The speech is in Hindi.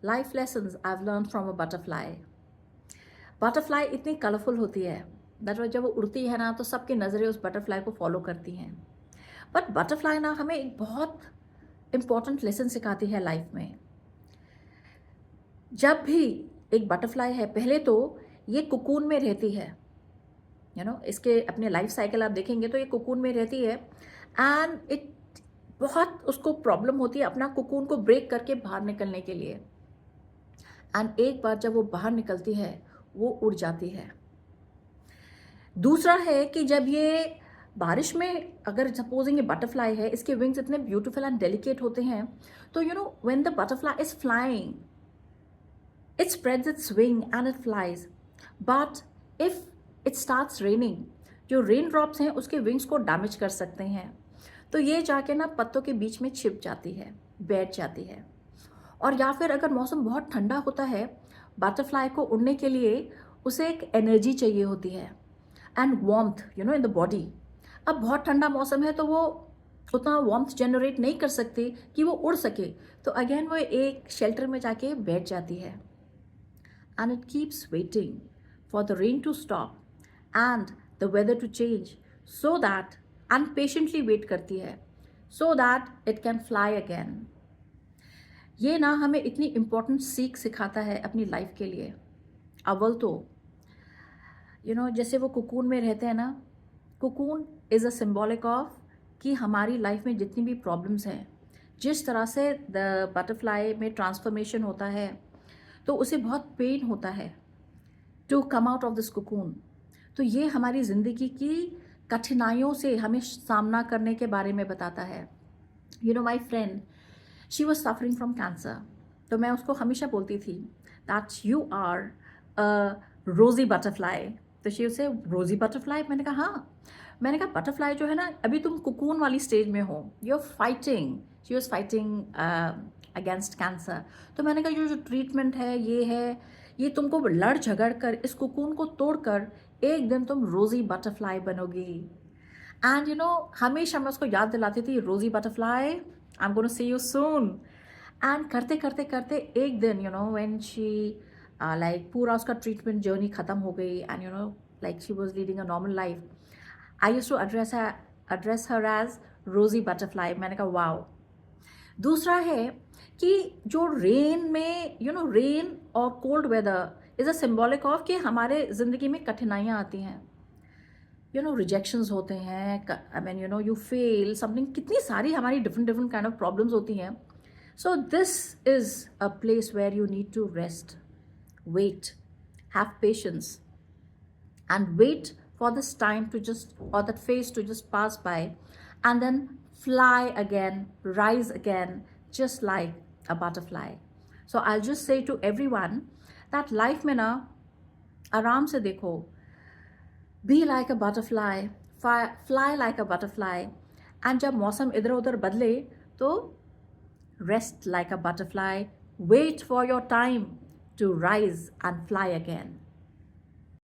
Life lessons I have learn from a butterfly. Butterfly इतनी कलरफुल होती है दैट जब वो उड़ती है ना तो सबकी नज़रें उस बटरफ्लाई को फॉलो करती हैं। बट बटरफ्लाई ना हमें एक बहुत इम्पॉर्टेंट लेसन सिखाती है लाइफ में। जब भी एक बटरफ्लाई है, पहले तो ये कुकून में रहती है, इसके अपने लाइफ साइकिल आप देखेंगे तो ये कुकून में रहती है। एंड इट बहुत उसको प्रॉब्लम होती है अपना कुकून को ब्रेक करके बाहर निकलने के लिए। एंड एक बार जब वो बाहर निकलती है वो उड़ जाती है। दूसरा है कि जब ये बारिश में, अगर सपोजिंग ये बटरफ्लाई है, इसके विंग्स इतने ब्यूटीफुल एंड डेलिकेट होते हैं, तो when the butterfly is flying, it spreads its wing and it flies. But if it starts raining, जो रेन ड्रॉप्स हैं उसके विंग्स को डैमेज कर सकते हैं, तो ये जाके ना पत्तों के बीच में छिप जाती है, बैठ जाती है। और या फिर अगर मौसम बहुत ठंडा होता है, बटरफ्लाई को उड़ने के लिए उसे एक एनर्जी चाहिए होती है and warmth in the body. अब बहुत ठंडा मौसम है तो वो उतना वार्मथ जनरेट नहीं कर सकती कि वो उड़ सके, तो अगेन वो एक शेल्टर में जाके बैठ जाती है। And it keeps waiting for the rain to stop and the weather to change, so that, and patiently wait करती है, so that it can fly again. ये ना हमें इतनी इम्पोर्टेंट सीख सिखाता है अपनी लाइफ के लिए। अव्वल तो जैसे वो कुकून में रहते हैं ना, cocoon is a symbolic of कि हमारी लाइफ में जितनी भी प्रॉब्लम्स हैं, जिस तरह से द बटरफ्लाई में ट्रांसफॉर्मेशन होता है तो उसे बहुत पेन होता है to come out of this cocoon. तो ये हमारी ज़िंदगी की कठिनाइयों से हमें सामना करने के बारे में बताता है। My friend, she was suffering from cancer, तो मैं उसको हमेशा बोलती थी दैट यू आर अ रोज़ी बटरफ्लाई। तो शी उसे रोज़ी बटरफ्लाई, मैंने कहा हाँ। मैंने कहा बटरफ्लाई जो है ना, अभी तुम कुकून वाली स्टेज में हो, you are fighting, she was fighting against cancer. तो मैंने कहा जो ट्रीटमेंट है ये तुमको लड़ झगड़ कर इस कुकून को तोड़कर एक दिन तुम रोज़ी बटरफ्लाई बनोगी। एंड हमेशा मैं उसको याद दिलाती थी, रोज़ी butterfly, I am gonna see you soon. And करते करते करते एक दिन व्हेन शी लाइक पूरा उसका ट्रीटमेंट जर्नी ख़त्म हो गई and like she was leading a normal life, I used to address her as Rosie butterfly. मैंने कहा वाओ। दूसरा है कि जो रेन में रेन और cold weather is a symbolic of कि हमारे ज़िंदगी में कठिनाइयाँ आती हैं, रिजेक्शंस होते हैं, I mean you fail something, कितनी सारी हमारी different different kind of problems होती हैं। So this is a place where you need to rest, wait, have patience and wait for this time to just, or that phase to just pass by, and then fly again, rise again, just like a butterfly. So I'll just say to everyone that life में ना आराम से देखो, be like a butterfly, fly like a butterfly, and जब मौसम इधर उधर बदले तो rest like a butterfly, wait for your time to rise and fly again.